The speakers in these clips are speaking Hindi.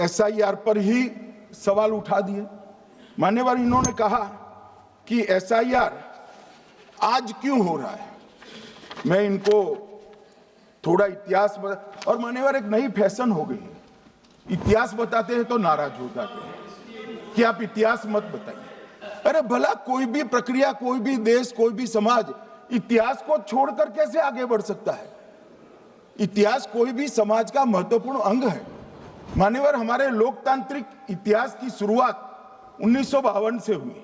एसआईआर पर ही सवाल उठा दिए। मान्यवर, इन्होंने कहा कि एसआईआर आज क्यों हो रहा है। मैं इनको थोड़ा इतिहास और मान्यवर, एक नई फैशन हो गई है, इतिहास बताते हैं तो नाराज हो जाते हैं कि आप इतिहास मत बताइए। अरे भला कोई भी प्रक्रिया, कोई भी देश, कोई भी समाज इतिहास को छोड़कर कैसे आगे बढ़ सकता है। इतिहास कोई भी समाज का महत्वपूर्ण अंग है। मान्यवर, हमारे लोकतांत्रिक इतिहास की शुरुआत 1952 से हुई।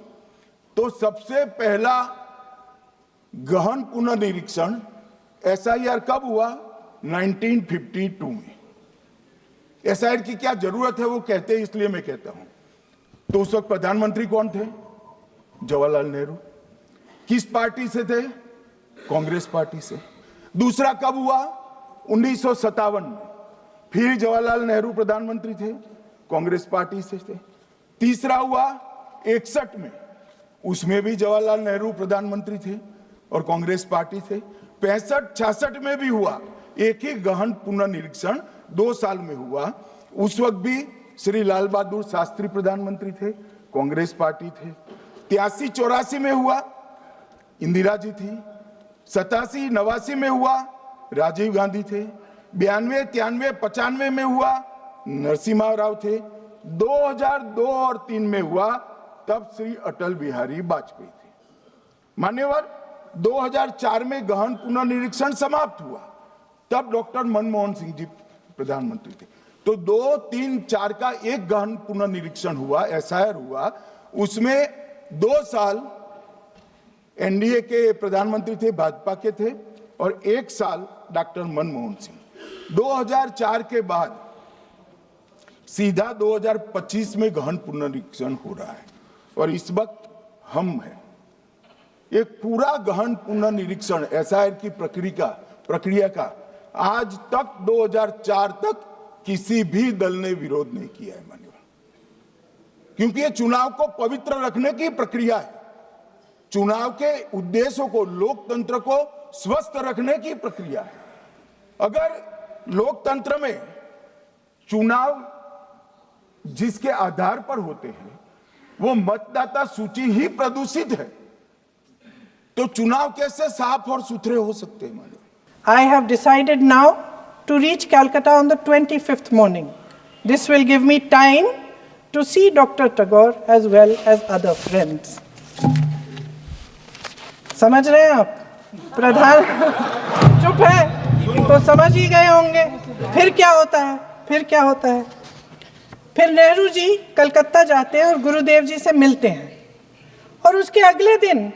तो सबसे पहला गहन पुनर्निरीक्षण एसआईआर कब हुआ? 1952 में। एसआईआर की क्या जरूरत है वो कहते हैं, इसलिए मैं कहता हूं। तो उस वक्त प्रधानमंत्री कौन थे? जवाहरलाल नेहरू। किस पार्टी से थे? कांग्रेस पार्टी से। दूसरा कब हुआ? 1957 में। फिर जवाहरलाल नेहरू प्रधानमंत्री थे, कांग्रेस पार्टी से थे। तीसरा हुआ 61 में, उसमें भी जवाहरलाल नेहरू प्रधानमंत्री थे और कांग्रेस पार्टी थे। 65-66 में भी हुआ, एक ही गहन पुनर्निरीक्षण 2 साल में हुआ। उस वक्त भी श्री लाल बहादुर शास्त्री प्रधानमंत्री थे, कांग्रेस पार्टी थे। 83-84 में हुआ, इंदिरा जी थी। 87-89 में हुआ, राजीव गांधी थे। 92-93-95 में हुआ, नरसिम्हा राव थे। 2002 और 3 में हुआ, तब श्री अटल बिहारी वाजपेयी थे। मान्यवर, 2004 में गहन पुनर्निरीक्षण समाप्त हुआ, तब डॉक्टर मनमोहन सिंह जी प्रधानमंत्री थे। तो 2, 3, 4 का एक गहन पुनर्निरीक्षण हुआ, एसआईआर हुआ। उसमें 2 साल एनडीए के प्रधानमंत्री थे, भाजपा के थे, और 1 साल डॉक्टर मनमोहन सिंह। 2004 के बाद सीधा 2025 में गहन पुनर्निरीक्षण हो रहा है और इस वक्त हम हैं। एक पूरा गहन पुनर्निरीक्षण एसआईआर की प्रक्रिया का आज तक 2004 तक किसी भी दल ने विरोध नहीं किया है। मान्यवर, क्योंकि ये चुनाव को पवित्र रखने की प्रक्रिया है, चुनाव के उद्देश्यों को, लोकतंत्र को स्वस्थ रखने की प्रक्रिया है। अगर लोकतंत्र में चुनाव जिसके आधार पर होते हैं वो मतदाता सूची ही प्रदूषित है, तो चुनाव कैसे साफ और सुथरे हो सकते हैं? I have decided now to reach Calcutta on the 25th morning. This will give me time to see Dr. Tagore as well as other friends. समझ रहे हैं आप? प्रधान चुप है तो समझ ही गए होंगे। फिर क्या होता है? फिर नेहरू जी कलकत्ता जाते हैं और गुरुदेव जी से मिलते हैं, और उसके अगले दिन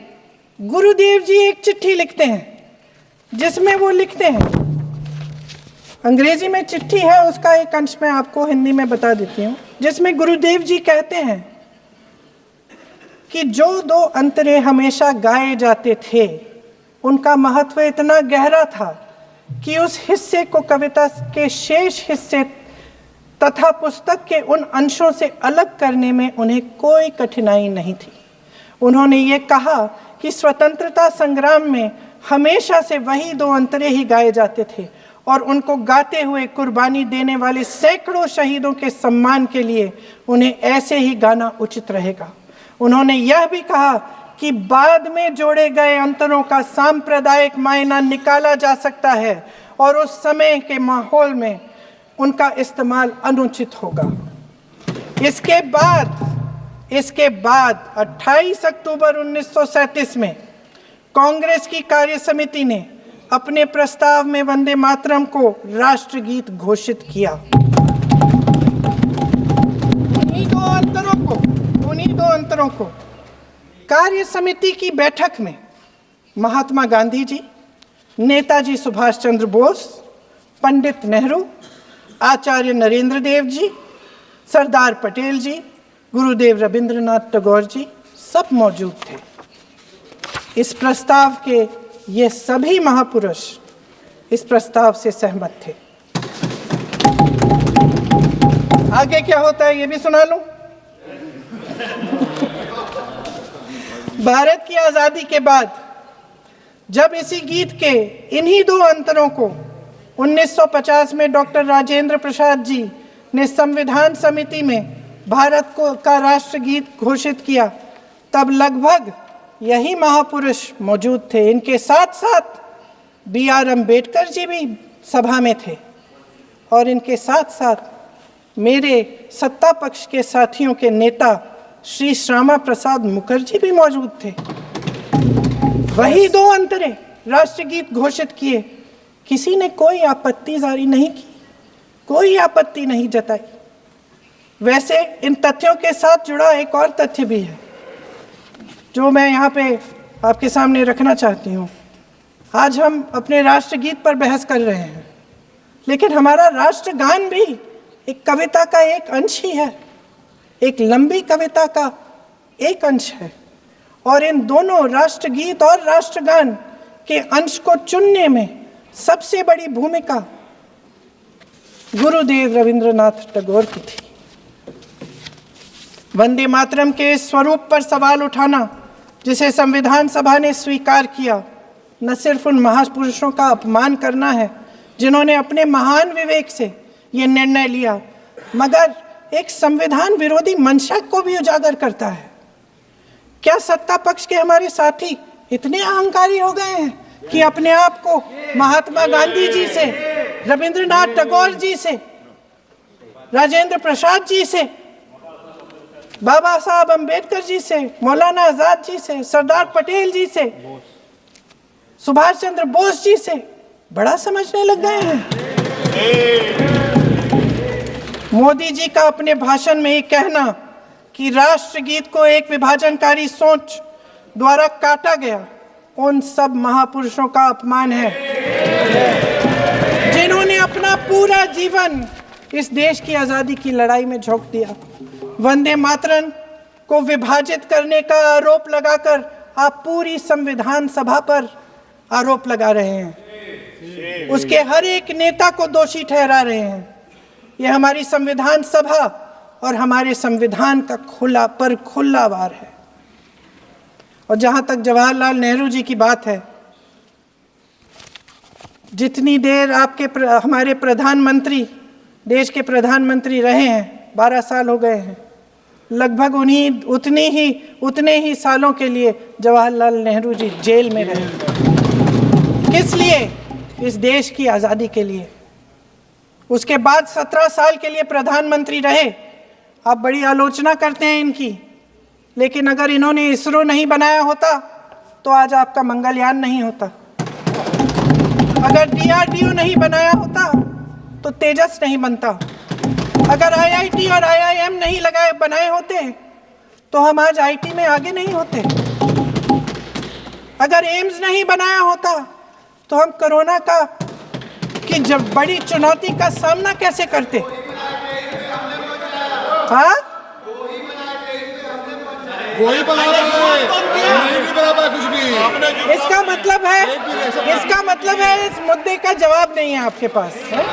गुरुदेव जी एक चिट्ठी लिखते हैं जिसमें वो लिखते हैं, अंग्रेजी में चिट्ठी है, उसका एक अंश मैं आपको हिंदी में बता देती हूँ, जिसमें गुरुदेव जी कहते हैं कि जो 2 अंतरे हमेशा गाए जाते थे उनका महत्व इतना गहरा था कि उस हिस्से को कविता के शेष हिस्से तथा पुस्तक के उन अंशों से अलग करने में उन्हें कोई कठिनाई नहीं थी। उन्होंने ये कहा कि स्वतंत्रता संग्राम में हमेशा से वही 2 अंतरे ही गाए जाते थे और उनको गाते हुए कुर्बानी देने वाले सैकड़ों शहीदों के सम्मान के लिए उन्हें ऐसे ही गाना उचित रहेगा। उन्होंने यह भी कहा कि बाद में जोड़े गए अंतरों का सांप्रदायिक मायना निकाला जा सकता है और उस समय के माहौल में उनका इस्तेमाल अनुचित होगा। इसके बाद 28 अक्टूबर 1937 में कांग्रेस की कार्य समिति ने अपने प्रस्ताव में वंदे मातरम को राष्ट्रगीत घोषित किया। उन्हीं दो अंतरों को कार्य समिति की बैठक में महात्मा गांधी जी, नेताजी सुभाष चंद्र बोस, पंडित नेहरू, आचार्य नरेंद्र देव जी, सरदार पटेल जी, गुरुदेव रविंद्रनाथ टैगोर जी सब मौजूद थे। इस प्रस्ताव के ये सभी महापुरुष इस प्रस्ताव से सहमत थे। आगे क्या होता है ये भी सुना लूं। भारत की आजादी के बाद जब इसी गीत के इन्हीं 2 अंतरों को 1950 में डॉक्टर राजेंद्र प्रसाद जी ने संविधान समिति में भारत को का राष्ट्रगीत घोषित किया, तब लगभग यही महापुरुष मौजूद थे। इनके साथ साथ BR अम्बेडकर जी भी सभा में थे और इनके साथ साथ मेरे सत्ता पक्ष के साथियों के नेता श्री श्यामा प्रसाद मुखर्जी भी मौजूद थे। वही दो अंतरे राष्ट्रगीत घोषित किए, किसी ने कोई आपत्ति जारी नहीं की, कोई आपत्ति नहीं जताई। वैसे इन तथ्यों के साथ जुड़ा एक और तथ्य भी है जो मैं यहाँ पे आपके सामने रखना चाहती हूँ। आज हम अपने राष्ट्रगीत पर बहस कर रहे हैं, लेकिन हमारा राष्ट्रगान भी एक कविता का एक अंश ही है, एक लंबी कविता का एक अंश है। और इन दोनों राष्ट्रगीत और राष्ट्रगान के अंश को चुनने में सबसे बड़ी भूमिका गुरुदेव रविंद्रनाथ टैगोर की थी। वंदे मातरम के इस स्वरूप पर सवाल उठाना, जिसे संविधान सभा ने स्वीकार किया, न सिर्फ उन महापुरुषों का अपमान करना है जिन्होंने अपने महान विवेक से ये निर्णय लिया, मगर एक संविधान विरोधी मंशा को भी उजागर करता है। क्या सत्ता पक्ष के हमारे साथी इतने अहंकारी हो गए हैं कि अपने आप को महात्मा गांधी जी से, रविंद्रनाथ टैगोर जी से, राजेंद्र प्रसाद जी से, बाबा साहब अम्बेडकर जी से, मौलाना आजाद जी से, सरदार पटेल जी से, सुभाष चंद्र बोस जी से बड़ा समझने लग गए हैं? मोदी जी का अपने भाषण में ही कहना कि राष्ट्रगीत को एक विभाजनकारी सोच द्वारा काटा गया, उन सब महापुरुषों का अपमान है जिन्होंने अपना पूरा जीवन इस देश की आजादी की लड़ाई में झोंक दिया। वंदे मातरम को विभाजित करने का आरोप लगाकर आप पूरी संविधान सभा पर आरोप लगा रहे हैं, उसके हर एक नेता को दोषी ठहरा रहे हैं। यह हमारी संविधान सभा और हमारे संविधान का खुला वार है। और जहां तक जवाहरलाल नेहरू जी की बात है, जितनी देर हमारे प्रधानमंत्री देश के प्रधानमंत्री रहे हैं, 12 साल हो गए हैं, लगभग उतने ही सालों के लिए जवाहरलाल नेहरू जी जेल में रहे। किस लिए? इस देश की आज़ादी के लिए। उसके बाद 17 साल के लिए प्रधानमंत्री रहे। आप बड़ी आलोचना करते हैं इनकी, लेकिन अगर इन्होंने इसरो नहीं बनाया होता तो आज आपका मंगलयान नहीं होता। अगर DRDO नहीं बनाया होता तो तेजस नहीं बनता। अगर IIT और IIM नहीं बनाए होते तो हम आज IT में आगे नहीं होते। अगर एम्स नहीं बनाया होता तो हम कोरोना की जब बड़ी चुनौती का सामना कैसे करते? हाँ, वही बना कुछ भी। इसका मतलब है इस मुद्दे का जवाब नहीं है आपके पास।